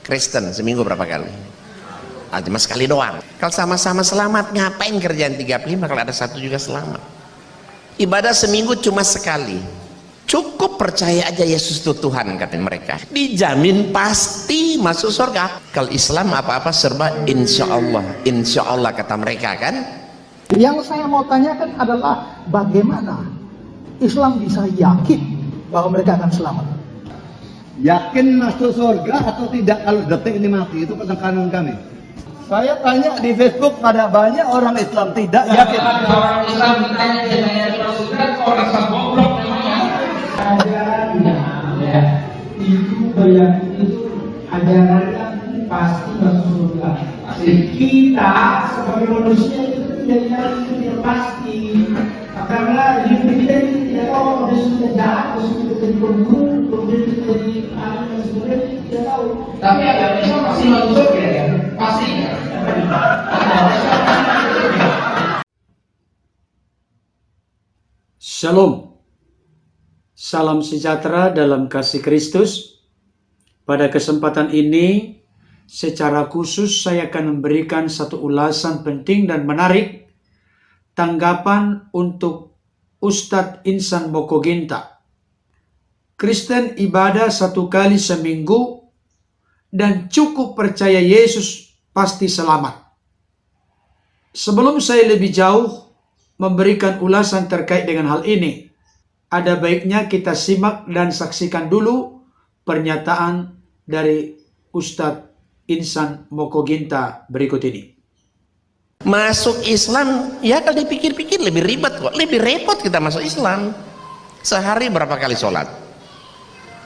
Kristen seminggu berapa kali? Cuma sekali doang. Kalau sama-sama selamat, ngapain kerjaan 35 kalau ada satu juga selamat? Ibadah seminggu cuma sekali. Cukup percaya aja Yesus itu Tuhan, kata mereka. Dijamin pasti masuk surga. Kalau Islam apa-apa serba insya Allah kata mereka kan. Yang saya mau tanyakan adalah bagaimana Islam bisa yakin bahwa mereka akan selamat? Yakin masuk surga atau tidak kalau detik ini mati, itu penekanan kami. Saya tanya di Facebook, ada banyak orang Islam tidak yakin. Orang Islam ditanya dia masuk surga, orang goblok namanya. Ajarannya, ya, itu berarti itu ajarannya pasti masuk surga. Kita sebagai manusia itu tidak pasti. Karena hidup kita ini tidak tahu ada sudah jahat, sudah jadi pembunuh, kemudian jadi dan sebagainya, tidak tahu. Tapi agama Islam pasti masuk surga ya, pasti. Shalom, salam sejahtera dalam kasih Kristus. Pada kesempatan ini, secara khusus saya akan memberikan satu ulasan penting dan menarik, tanggapan untuk Ustadz Insan Mokoginta. Kristen ibadah 1 kali seminggu dan cukup percaya Yesus pasti selamat. Sebelum saya lebih jauh memberikan ulasan terkait dengan hal ini, ada baiknya kita simak dan saksikan dulu pernyataan dari Ustadz Insan Mokoginta berikut ini. Masuk Islam, ya kalau dipikir-pikir lebih ribet kok, lebih repot kita masuk Islam. Sehari berapa kali sholat?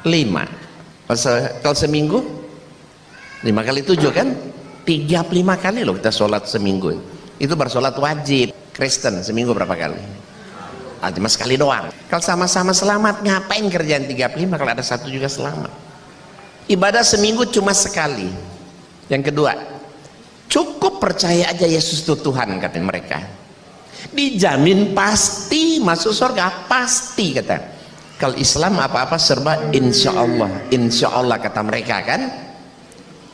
5. Kalau seminggu 5 kali 7 kan? 35 kali loh kita sholat seminggu. Itu baru sholat wajib. Kristen seminggu berapa kali? Cuma sekali doang. Kalau sama-sama selamat, ngapain kerjaan 35 kalau ada satu juga selamat? Ibadah seminggu cuma sekali. Yang kedua, cukup percaya aja Yesus itu Tuhan, kata mereka. Dijamin pasti masuk surga, pasti kata. Kalau Islam apa-apa serba insya Allah kata mereka kan.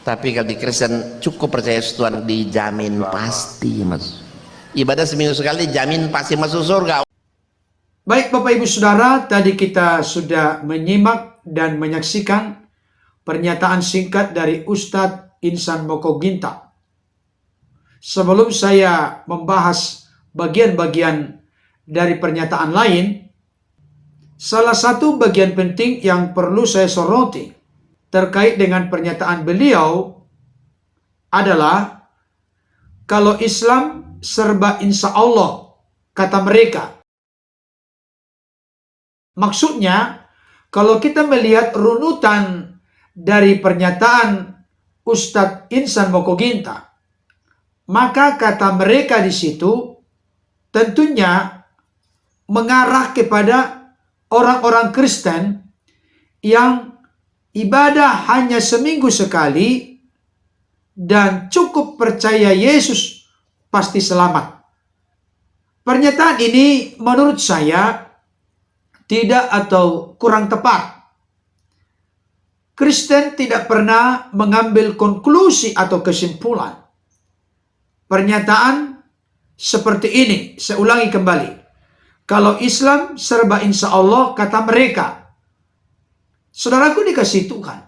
Tapi kalau di Kristen cukup percaya Yesus Tuhan, dijamin pasti masuk. Ibadah seminggu sekali, jamin pasti masuk surga. Baik Bapak Ibu Saudara, tadi kita sudah menyimak dan menyaksikan pernyataan singkat dari Ustadz Insan Mokoginta. Sebelum saya membahas bagian-bagian dari pernyataan lain, salah satu bagian penting yang perlu saya soroti terkait dengan pernyataan beliau adalah kalau Islam serba insya Allah, kata mereka. Maksudnya, kalau kita melihat runutan dari pernyataan Ustadz Insan Mokoginta, maka kata mereka di situ tentunya mengarah kepada orang-orang Kristen yang ibadah hanya seminggu sekali dan cukup percaya Yesus pasti selamat. Pernyataan ini menurut saya tidak atau kurang tepat. Kristen tidak pernah mengambil konklusi atau kesimpulan. Pernyataan seperti ini, saya ulangi kembali. Kalau Islam serba insya Allah, kata mereka. Saudaraku dikasih Tuhan,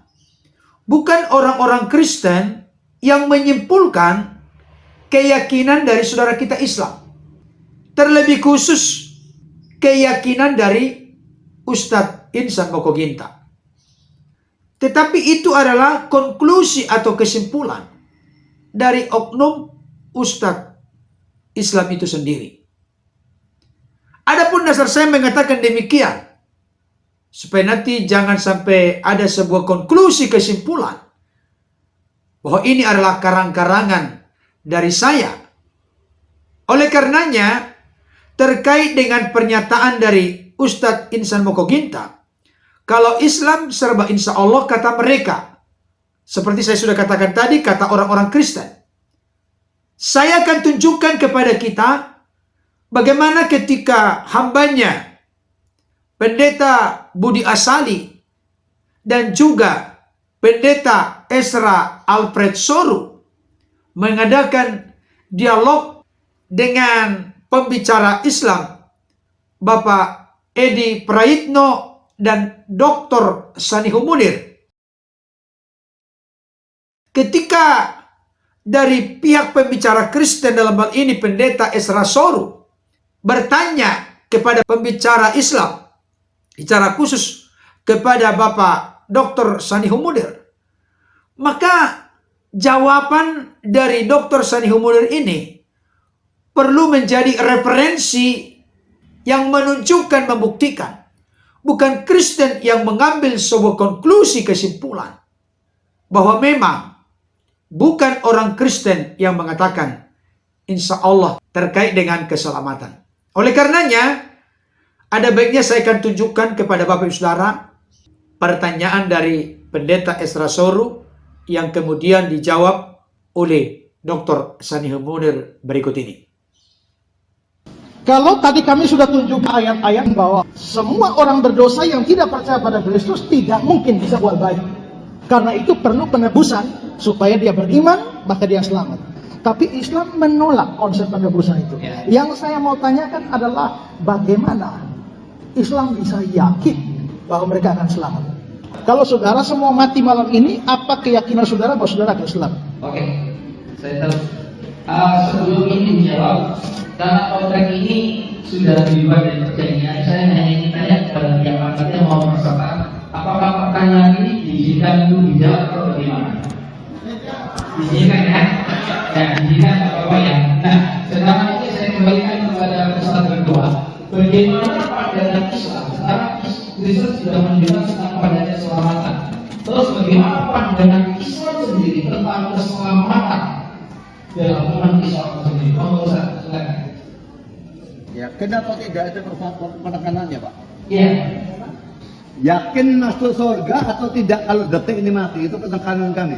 bukan orang-orang Kristen yang menyimpulkan keyakinan dari saudara kita Islam. Terlebih khusus keyakinan dari Ustadz Insan Mokoginta. Tetapi itu adalah konklusi atau kesimpulan dari oknum Ustadz Islam itu sendiri. Adapun dasar saya mengatakan demikian, supaya nanti jangan sampai ada sebuah konklusi kesimpulan bahwa ini adalah karang-karangan dari saya. Oleh karenanya, terkait dengan pernyataan dari Ustadz Insan Mokoginta, kalau Islam serba insya Allah, kata mereka, seperti saya sudah katakan tadi, kata orang-orang Kristen. Saya akan tunjukkan kepada kita bagaimana ketika hambanya Pendeta Budi Asali dan juga Pendeta Ezra Alfred Soru mengadakan dialog dengan pembicara Islam Bapak Edi Praitno dan Dr. Sanihu Munir. Ketika dari pihak pembicara Kristen, dalam hal ini pendeta Ezra Soru, bertanya kepada pembicara Islam, bicara khusus kepada Bapak Dr. Sanihu Munir, maka jawaban dari Dr. Sanihu Munir ini perlu menjadi referensi yang menunjukkan, membuktikan bukan Kristen yang mengambil sebuah konklusi, kesimpulan bahwa memang bukan orang Kristen yang mengatakan insya Allah terkait dengan keselamatan. Oleh karenanya, ada baiknya saya akan tunjukkan kepada Bapak Ibu Saudara pertanyaan dari pendeta Ezra Soru yang kemudian dijawab oleh Dr. Sanihu Munir berikut ini. Kalau tadi kami sudah tunjukkan ayat-ayat bahwa semua orang berdosa yang tidak percaya pada Kristus tidak mungkin bisa buat baik. Karena itu perlu penebusan supaya dia beriman, maka dia selamat. Tapi Islam menolak konsep penebusan itu. Yang saya mau tanyakan adalah bagaimana Islam bisa yakin bahwa mereka akan selamat. Kalau saudara semua mati malam ini, apa keyakinan saudara bahwa saudara akan selamat? Oke, saya tahu. Sebelum ini dijawab, karena kontrak ini sudah dibuat dari perjanjian, saya hanya ingin tanya kepada pihak angkatnya mau berserta, apakah pertanyaan ini diizinkan dulu dijawab atau bagaimana? Diizinkan ya? Ya, diizinkan apa ya? Nah, sekarang ini saya kembalikan kepada pesan kedua. Bagaimana pandangan Islam? Sekarang Kristus sudah menunjukkan tentang pandangan keselamatan. Terus bagaimana pandangan Islam sendiri tentang keselamatan dalam umat Islam sendiri? Silakan. Ya, kenapa tidak ada penekanannya, Pak? Iya. Yakin masuk surga atau tidak kalau detik ini mati, itu penekanan kami.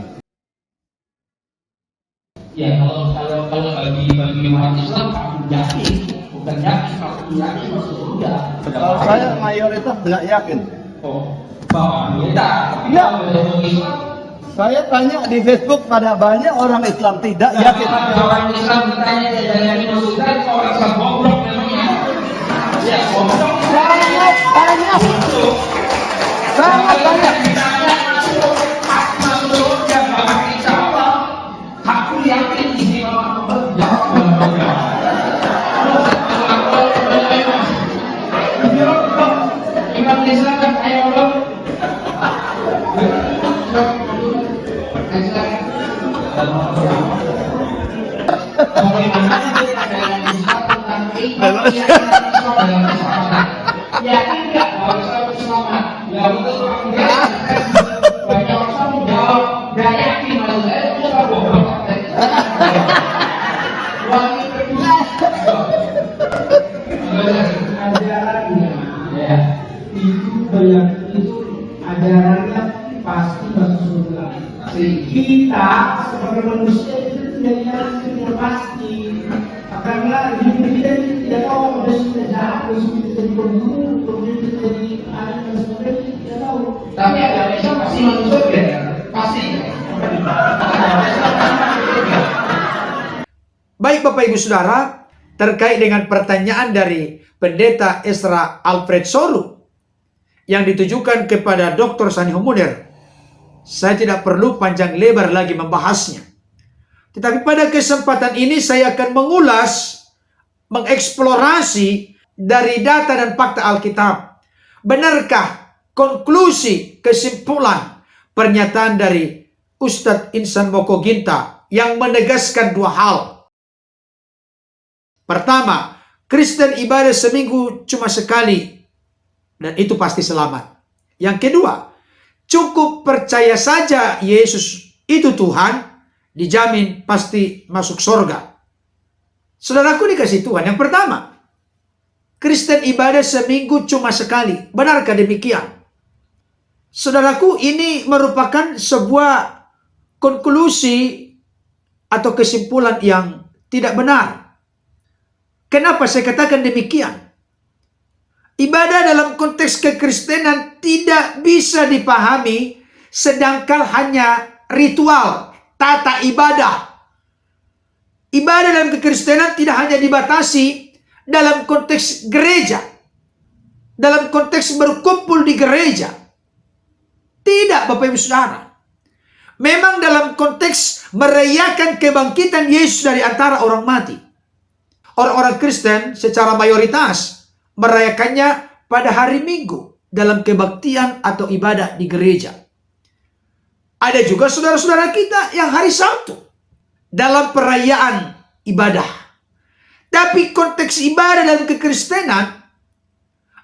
Ya, kalau bagi umat Islam aku yakin, bukan yakin, aku yakin masuk surga. Kalau saya mayoritas tidak yakin. Oh, bahwa beda. Ya. Kalau Islam, Saya tanya di Facebook pada banyak orang Islam tidak yakin. orang Islam bertanya tidak yakin masuk surga, orang Islam goblok memangnya. Ya, goblok. Sangat banyak. Sangat banyak. Masuk surga, bahkan insya Allah, aku yakin di sini Allah. Imam Islam kan ayo Allah. Ya tidak, harus selamat. Ya betul, banyak orang menjawab, gak yakin kalau saya itu bohong. Wangi kedua, ajarannya, ya itu ajarannya pasti masuk surga. Kita sebagai manusia itu tidak pasti. Karena hidup kita tidak tahu, ada sudah jahat, ada sudah jadi pembunuh, kemudian kita jadi ada dan sebagainya, tidak tahu. Tapi ada Islam pasti masuk surga, pasti. Baik Bapak Ibu Saudara, terkait dengan pertanyaan dari pendeta Ezra Alfred Soru yang ditujukan kepada Dr. Sanihu Munir, saya tidak perlu panjang lebar lagi membahasnya. Tetapi pada kesempatan ini saya akan mengulas, mengeksplorasi dari data dan fakta Alkitab. Benarkah konklusi, kesimpulan, pernyataan dari Ustadz Insan Moko Ginta yang menegaskan dua hal. Pertama, Kristen ibadah seminggu cuma sekali dan itu pasti selamat. Yang kedua, cukup percaya saja Yesus itu Tuhan, dijamin pasti masuk surga. Saudaraku dikasih Tuhan, yang pertama, Kristen ibadah seminggu cuma sekali. Benarkah demikian? Saudaraku, ini merupakan sebuah konklusi atau kesimpulan yang tidak benar. Kenapa saya katakan demikian? Ibadah dalam konteks kekristenan tidak bisa dipahami sedangkan hanya ritual, tata ibadah. Ibadah dalam kekristenan tidak hanya dibatasi dalam konteks gereja, dalam konteks berkumpul di gereja. Tidak, Bapak Ibu Saudara. Memang dalam konteks merayakan kebangkitan Yesus dari antara orang mati. Orang-orang Kristen secara mayoritas merayakannya pada hari Minggu dalam kebaktian atau ibadah di gereja. Ada juga saudara-saudara kita yang hari Sabtu dalam perayaan ibadah. Tapi konteks ibadah dalam kekristenan,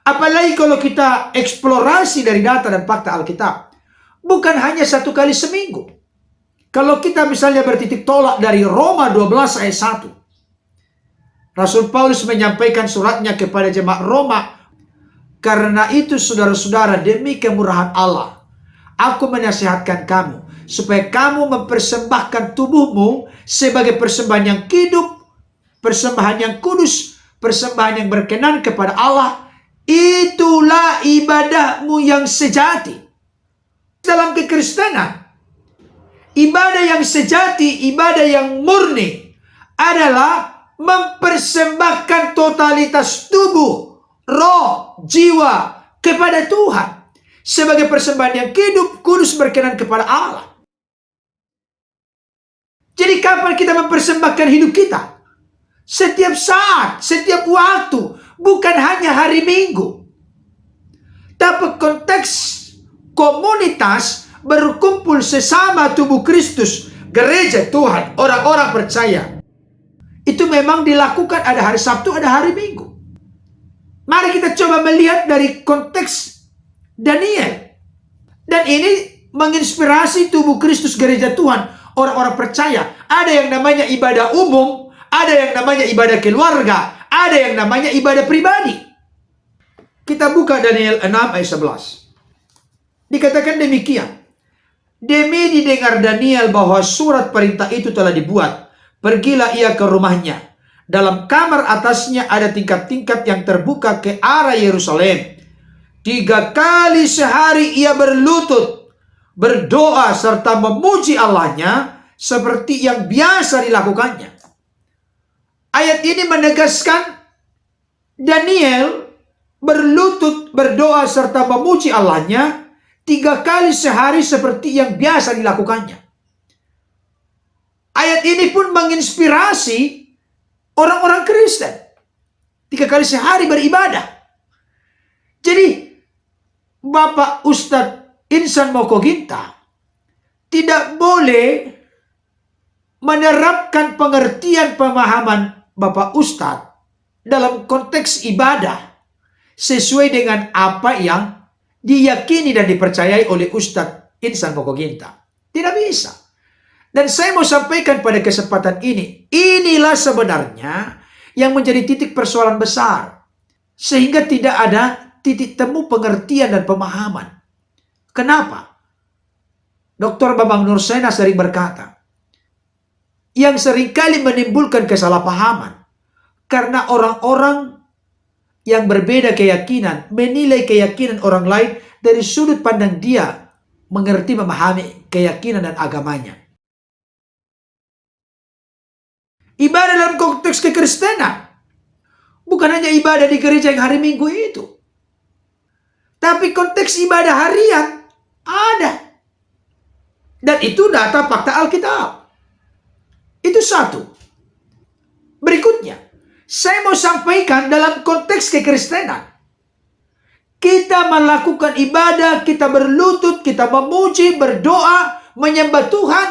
apalagi kalau kita eksplorasi dari data dan fakta Alkitab, bukan hanya 1 kali seminggu. Kalau kita misalnya bertitik tolak dari Roma 12 ayat 1. Rasul Paulus menyampaikan suratnya kepada jemaat Roma, karena itu saudara-saudara, demi kemurahan Allah, aku menasihatkan kamu, supaya kamu mempersembahkan tubuhmu sebagai persembahan yang hidup, persembahan yang kudus, persembahan yang berkenan kepada Allah. Itulah ibadahmu yang sejati. Dalam kekristenan, ibadah yang sejati, ibadah yang murni adalah mempersembahkan totalitas tubuh, roh, jiwa kepada Tuhan sebagai persembahan yang hidup, kudus, berkenan kepada Allah. Jadi kapan kita mempersembahkan hidup kita? Setiap saat, setiap waktu, bukan hanya hari Minggu. Tapi konteks komunitas berkumpul sesama tubuh Kristus, gereja Tuhan, orang-orang percaya, itu memang dilakukan ada hari Sabtu, ada hari Minggu. Mari kita coba melihat dari konteks Daniel. Dan ini menginspirasi tubuh Kristus, gereja Tuhan, orang-orang percaya. Ada yang namanya ibadah umum, ada yang namanya ibadah keluarga, ada yang namanya ibadah pribadi. Kita buka Daniel 6 ayat 11. Dikatakan demikian. Demi didengar Daniel bahwa surat perintah itu telah dibuat, pergilah ia ke rumahnya. Dalam kamar atasnya ada tingkat-tingkat yang terbuka ke arah Yerusalem. 3 kali sehari ia berlutut, berdoa serta memuji Allahnya seperti yang biasa dilakukannya. Ayat ini menegaskan Daniel berlutut, berdoa serta memuji Allahnya 3 kali sehari seperti yang biasa dilakukannya. Ayat ini pun menginspirasi orang-orang Kristen. 3 kali sehari beribadah. Jadi Bapak Ustadz Insan Moko Ginta tidak boleh menerapkan pengertian pemahaman Bapak Ustadz dalam konteks ibadah sesuai dengan apa yang diyakini dan dipercayai oleh Ustadz Insan Moko Ginta. Tidak bisa. Dan saya mau sampaikan pada kesempatan ini, inilah sebenarnya yang menjadi titik persoalan besar. Sehingga tidak ada titik temu pengertian dan pemahaman. Kenapa? Dr. Bambang Nursena sering berkata, yang seringkali menimbulkan kesalahpahaman karena orang-orang yang berbeda keyakinan menilai keyakinan orang lain dari sudut pandang dia mengerti, memahami keyakinan dan agamanya. Ibadah dalam konteks kekristenan bukan hanya ibadah di gereja yang hari Minggu itu, tapi konteks ibadah harian ada. Dan itu data fakta Alkitab. Itu satu. Berikutnya, saya mau sampaikan dalam konteks kekristenan. Kita melakukan ibadah, kita berlutut, kita memuji, berdoa, menyembah Tuhan.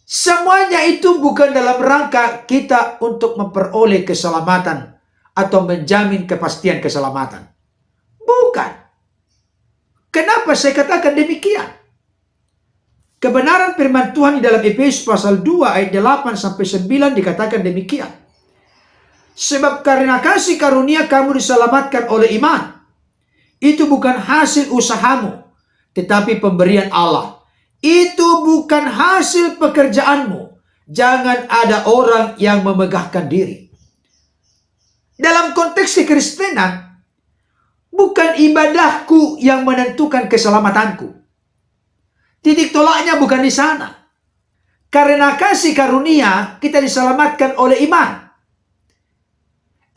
Semuanya itu bukan dalam rangka kita untuk memperoleh keselamatan atau menjamin kepastian keselamatan. Bukan. Kenapa saya katakan demikian? Kebenaran firman Tuhan di dalam Efesus pasal 2 ayat 8 sampai 9 dikatakan demikian. Sebab karena kasih karunia kamu diselamatkan oleh iman. Itu bukan hasil usahamu, tetapi pemberian Allah. Itu bukan hasil pekerjaanmu. Jangan ada orang yang memegahkan diri. Dalam konteks kekristenan, bukan ibadahku yang menentukan keselamatanku. Titik tolaknya bukan di sana. Karena kasih karunia, kita diselamatkan oleh iman.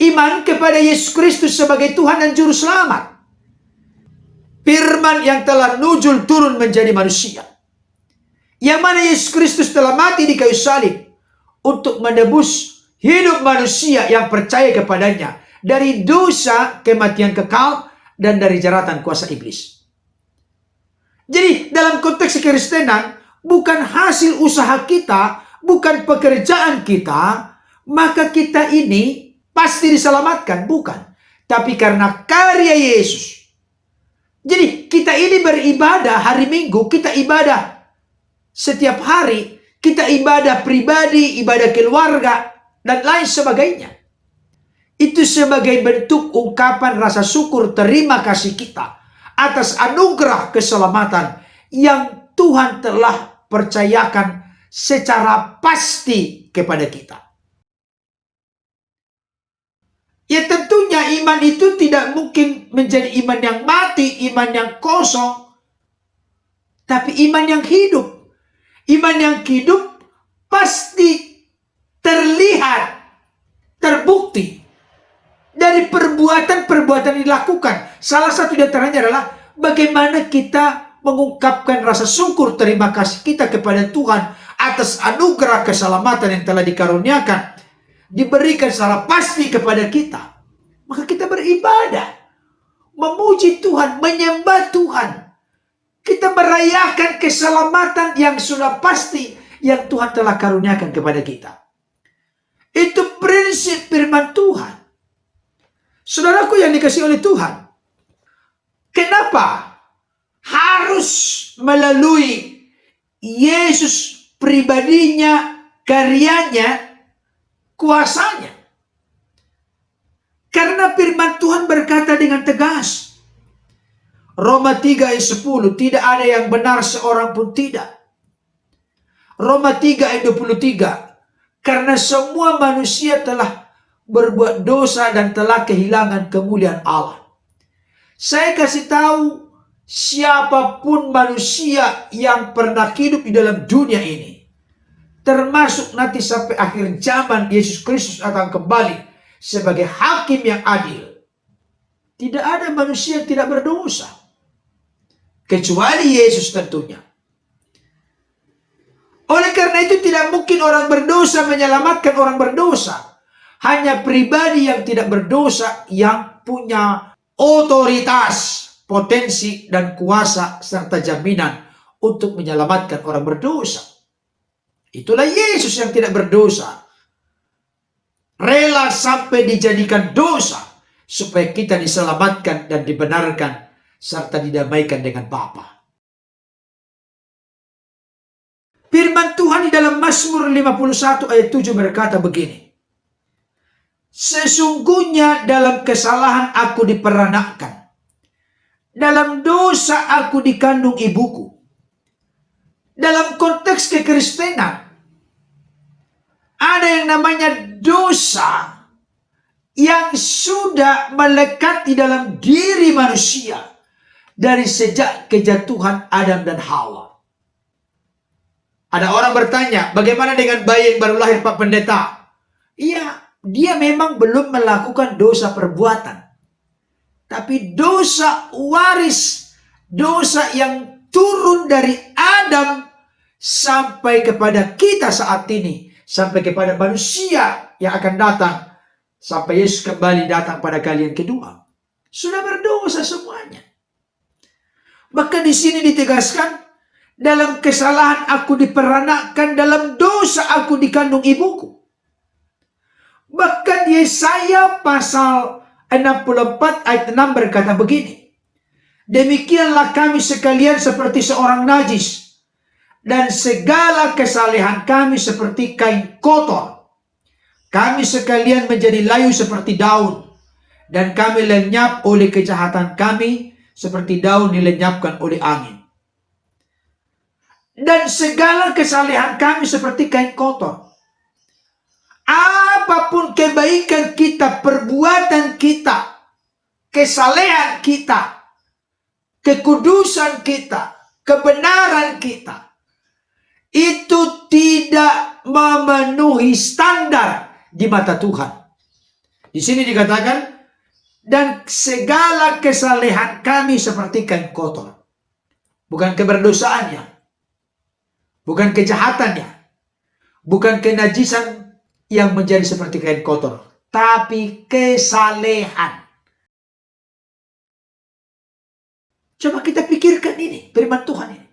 Iman kepada Yesus Kristus sebagai Tuhan dan Juru Selamat. Firman yang telah nuzul turun menjadi manusia. Yang mana Yesus Kristus telah mati di kayu salib untuk menebus hidup manusia yang percaya kepadanya dari dosa, kematian kekal, dan dari jeratan kuasa iblis. Jadi dalam konteks kekristenan, bukan hasil usaha kita, bukan pekerjaan kita, maka kita ini pasti diselamatkan, bukan. Tapi karena karya Yesus. Jadi kita ini beribadah hari Minggu, kita ibadah setiap hari, kita ibadah pribadi, ibadah keluarga, dan lain sebagainya. Itu sebagai bentuk ungkapan rasa syukur terima kasih kita atas anugerah keselamatan yang Tuhan telah percayakan secara pasti kepada kita. Ya tentunya iman itu tidak mungkin menjadi iman yang mati, iman yang kosong. Tapi iman yang hidup. Iman yang hidup pasti terlihat, terbukti dari perbuatan-perbuatan yang dilakukan. Salah satu di antaranya adalah bagaimana kita mengungkapkan rasa syukur terima kasih kita kepada Tuhan atas anugerah keselamatan yang telah dikaruniakan, diberikan secara pasti kepada kita. Maka kita beribadah, memuji Tuhan, menyembah Tuhan. Kita merayakan keselamatan yang sudah pasti yang Tuhan telah karuniakan kepada kita. Itu prinsip firman Tuhan. Saudaraku yang dikasihi oleh Tuhan, kenapa harus melalui Yesus pribadinya, karyanya, kuasanya? Karena firman Tuhan berkata dengan tegas, Roma 3 ayat 10, tidak ada yang benar seorang pun tidak. Roma 3 ayat 23, karena semua manusia telah berbuat dosa dan telah kehilangan kemuliaan Allah. Saya kasih tahu, siapapun manusia yang pernah hidup di dalam dunia ini, termasuk nanti sampai akhir zaman Yesus Kristus akan kembali sebagai hakim yang adil, tidak ada manusia yang tidak berdosa, kecuali Yesus tentunya. Oleh karena itu tidak mungkin orang berdosa menyelamatkan orang berdosa. Hanya pribadi yang tidak berdosa yang punya otoritas, potensi, dan kuasa serta jaminan untuk menyelamatkan orang berdosa. Itulah Yesus yang tidak berdosa. Rela sampai dijadikan dosa supaya kita diselamatkan dan dibenarkan serta didamaikan dengan Bapa. Firman Tuhan di dalam Mazmur 51 ayat 7 berkata begini, sesungguhnya dalam kesalahan aku diperanakkan, dalam dosa aku dikandung ibuku. Dalam konteks kekristenan, ada yang namanya dosa yang sudah melekat di dalam diri manusia dari sejak kejatuhan Adam dan Hawa. Ada orang bertanya, bagaimana dengan bayi yang baru lahir Pak Pendeta? Iya, dia memang belum melakukan dosa perbuatan. Tapi dosa waris, dosa yang turun dari Adam sampai kepada kita saat ini, sampai kepada manusia yang akan datang, sampai Yesus kembali datang pada kali yang kedua, sudah berdosa semuanya. Bahkan di sini ditegaskan, dalam kesalahan aku diperanakkan, dalam dosa aku dikandung ibuku. Bahkan Yesaya pasal 64 ayat 6 berkata begini, demikianlah kami sekalian seperti seorang najis, dan segala kesalehan kami seperti kain kotor. Kami sekalian menjadi layu seperti daun, dan kami lenyap oleh kejahatan kami seperti daun dilenyapkan oleh angin. Dan segala kesalehan kami seperti kain kotor. Apapun kebaikan kita, perbuatan kita, kesalehan kita, kekudusan kita, kebenaran kita itu tidak memenuhi standar di mata Tuhan. Di sini dikatakan, dan segala kesalehan kami seperti kain kotor. Bukan keberdosaannya, bukan kejahatannya, bukan kenajisan yang menjadi seperti kain kotor, tapi kesalehan. Coba kita pikirkan ini, firman Tuhan ini.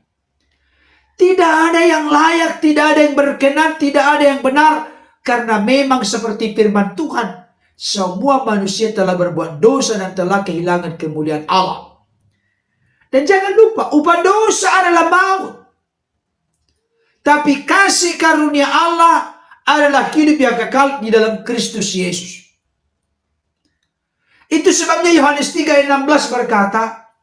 Tidak ada yang layak, tidak ada yang berkenan, tidak ada yang benar. Karena memang seperti firman Tuhan, semua manusia telah berbuat dosa dan telah kehilangan kemuliaan Allah. Dan jangan lupa, upah dosa adalah maut. Tapi kasih karunia Allah adalah hidup yang kekal di dalam Kristus Yesus. Itu sebabnya Yohanes 3 ayat 16 berkata,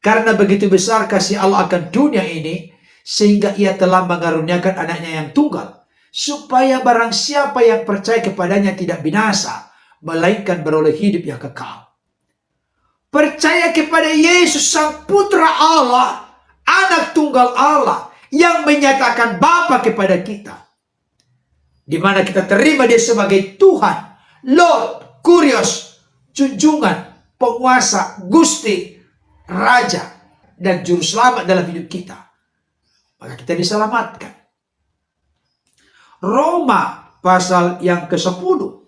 karena begitu besar kasih Allah akan dunia ini, sehingga ia telah mengaruniakan anaknya yang tunggal, supaya barang siapa yang percaya kepadanya tidak binasa, melainkan beroleh hidup yang kekal. Percaya kepada Yesus Sang Putra Allah, Anak Tunggal Allah, yang menyatakan Bapa kepada kita. Di mana kita terima Dia sebagai Tuhan, Lord, Kurios, junjungan, penguasa, Gusti, Raja, dan Juru Selamat dalam hidup kita. Maka kita diselamatkan. Roma pasal yang ke-10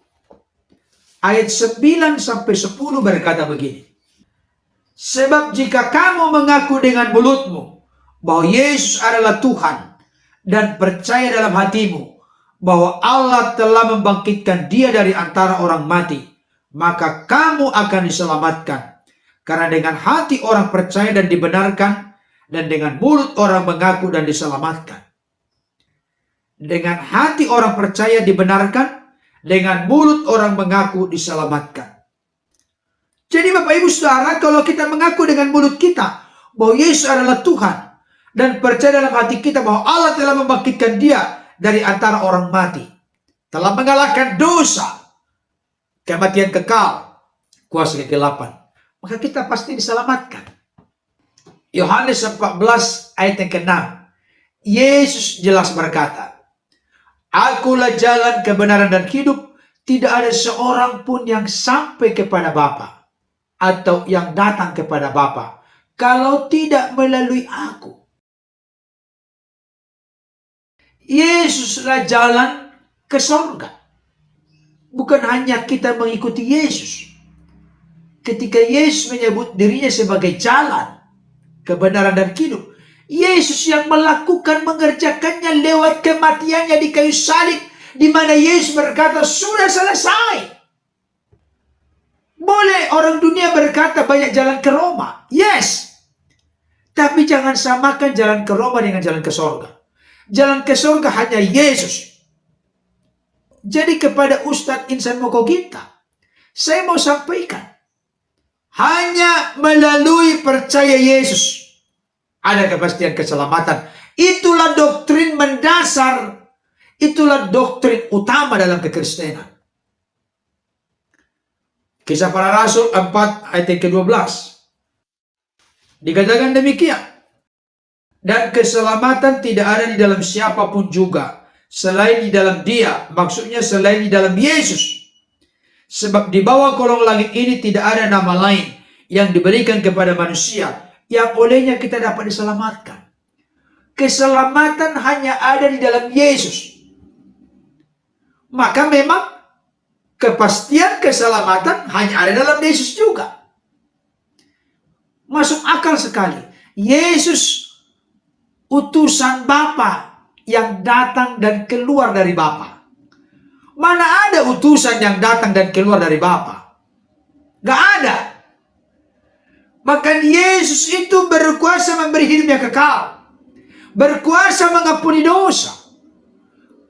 ayat 9 sampai 10 berkata begini. Sebab jika kamu mengaku dengan mulutmu bahwa Yesus adalah Tuhan dan percaya dalam hatimu bahwa Allah telah membangkitkan Dia dari antara orang mati, maka kamu akan diselamatkan. Karena dengan hati orang percaya dan dibenarkan, dan dengan mulut orang mengaku dan diselamatkan. Dengan hati orang percaya dibenarkan, dengan mulut orang mengaku diselamatkan. Jadi Bapak Ibu Saudara, kalau kita mengaku dengan mulut kita bahwa Yesus adalah Tuhan, dan percaya dalam hati kita bahwa Allah telah membangkitkan Dia dari antara orang mati, telah mengalahkan dosa, kematian kekal, kuasa kegelapan, maka kita pasti diselamatkan. Yohanes 14 ayat yang ke-6, Yesus jelas berkata, Akulah jalan, kebenaran, dan hidup. Tidak ada seorang pun yang sampai kepada Bapa atau yang datang kepada Bapa kalau tidak melalui aku. Yesuslah jalan ke surga. Bukan hanya kita mengikuti Yesus. Ketika Yesus menyebut dirinya sebagai jalan, kebenaran, dan hidup, Yesus yang melakukan, mengerjakannya lewat kematiannya di kayu salib, di mana Yesus berkata, sudah selesai. Boleh orang dunia berkata banyak jalan ke Roma. Yes. Tapi jangan samakan jalan ke Roma dengan jalan ke surga. Jalan ke surga hanya Yesus. Jadi kepada Ustadz Insan Mokoginta, saya mau sampaikan, hanya melalui percaya Yesus ada kepastian keselamatan. Itulah doktrin mendasar, itulah doktrin utama dalam kekristenan. Kisah Para Rasul 4 ayat yang ke-12 dikatakan demikian. Dan keselamatan tidak ada di dalam siapapun juga selain di dalam Dia, maksudnya selain di dalam Yesus. Sebab di bawah kolong langit ini tidak ada nama lain yang diberikan kepada manusia yang olehnya kita dapat diselamatkan. Keselamatan hanya ada di dalam Yesus. Maka memang kepastian keselamatan hanya ada dalam Yesus juga. Masuk akal sekali. Yesus utusan Bapa yang datang dan keluar dari Bapa. Mana ada utusan yang datang dan keluar dari Bapa? Gak ada. Bahkan Yesus itu berkuasa memberi hidup yang kekal, berkuasa mengampuni dosa.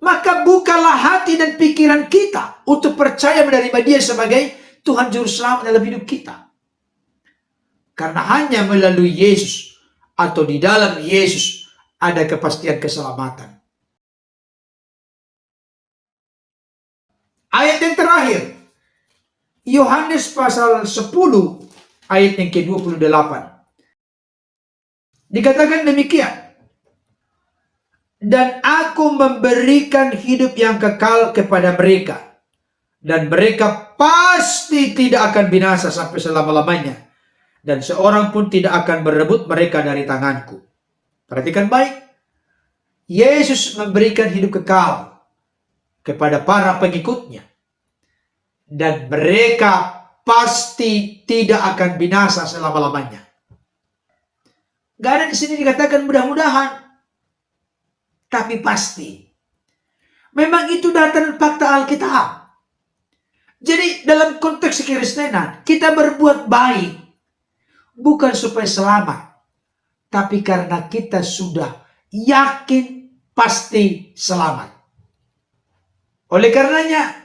Maka bukalah hati dan pikiran kita untuk percaya menerima Dia sebagai Tuhan Juru Selamat dalam hidup kita. Karena hanya melalui Yesus atau di dalam Yesus ada kepastian keselamatan. Ayat yang terakhir, Yohanes pasal 10 ayat yang ke-28. Dikatakan demikian. Dan aku memberikan hidup yang kekal kepada mereka. Dan mereka pasti tidak akan binasa sampai selama-lamanya. Dan seorang pun tidak akan berebut mereka dari tanganku. Perhatikan baik. Yesus memberikan hidup kekal kepada para pengikutnya. Dan mereka pasti tidak akan binasa selama-lamanya. Gak ada di sini dikatakan mudah-mudahan. Tapi pasti. Memang itu data fakta Alkitab. Jadi dalam konteks kekristenan, kita berbuat baik. Bukan supaya selamat. Tapi karena kita sudah yakin pasti selamat. Oleh karenanya,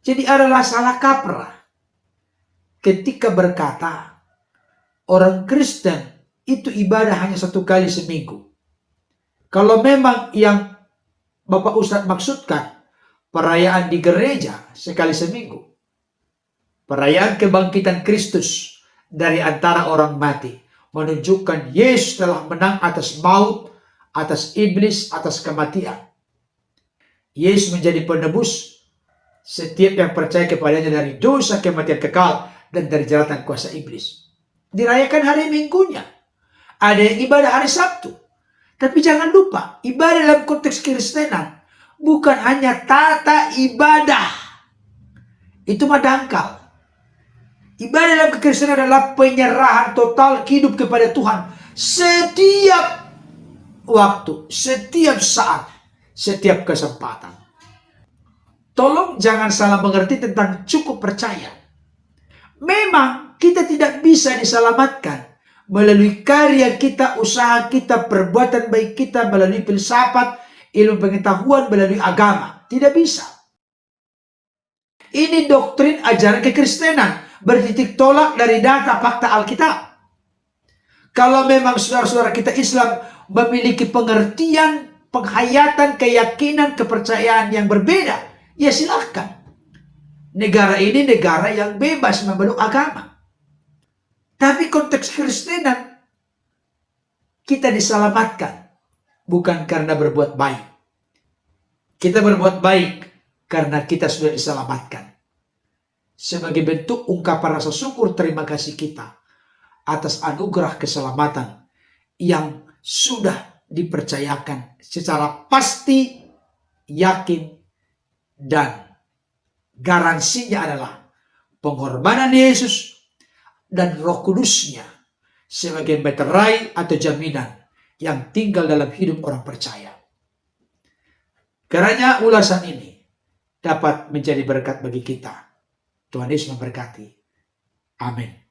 jadi adalah salah kaprah ketika berkata, orang Kristen itu ibadah hanya 1 kali seminggu. Kalau memang yang Bapak Ustadz maksudkan, perayaan di gereja sekali seminggu. Perayaan kebangkitan Kristus dari antara orang mati. Menunjukkan Yesus telah menang atas maut, atas iblis, atas kematian. Yesus menjadi penebus setiap yang percaya kepadanya dari dosa, kematian kekal, dan dari jeratan kuasa iblis. Dirayakan hari Minggunya. Ada yang ibadah hari Sabtu. Tapi jangan lupa, ibadah dalam konteks Kristenan bukan hanya tata ibadah. Itu mah dangkal. Ibadah dalam kekristenan adalah penyerahan total hidup kepada Tuhan. Setiap waktu, setiap saat, setiap kesempatan. Tolong jangan salah mengerti tentang cukup percaya. Memang kita tidak bisa diselamatkan melalui karya kita, usaha kita, perbuatan baik kita, melalui filsafat, ilmu pengetahuan, melalui agama. Tidak bisa. Ini doktrin ajaran kekristenan, bertitik tolak dari data fakta Alkitab. Kalau memang saudara-saudara kita Islam memiliki pengertian, penghayatan, keyakinan, kepercayaan yang berbeda, ya silahkan. Negara ini negara yang bebas memeluk agama. Tapi konteks Kristenan, kita diselamatkan bukan karena berbuat baik. Kita berbuat baik karena kita sudah diselamatkan. Sebagai bentuk ungkapan rasa syukur terima kasih kita atas anugerah keselamatan yang sudah dipercayakan secara pasti, yakin, dan garansinya adalah pengorbanan Yesus dan Roh Kudusnya sebagai meterai atau jaminan yang tinggal dalam hidup orang percaya. Kiranya ulasan ini dapat menjadi berkat bagi kita. Tuhan Yesus memberkati. Amin.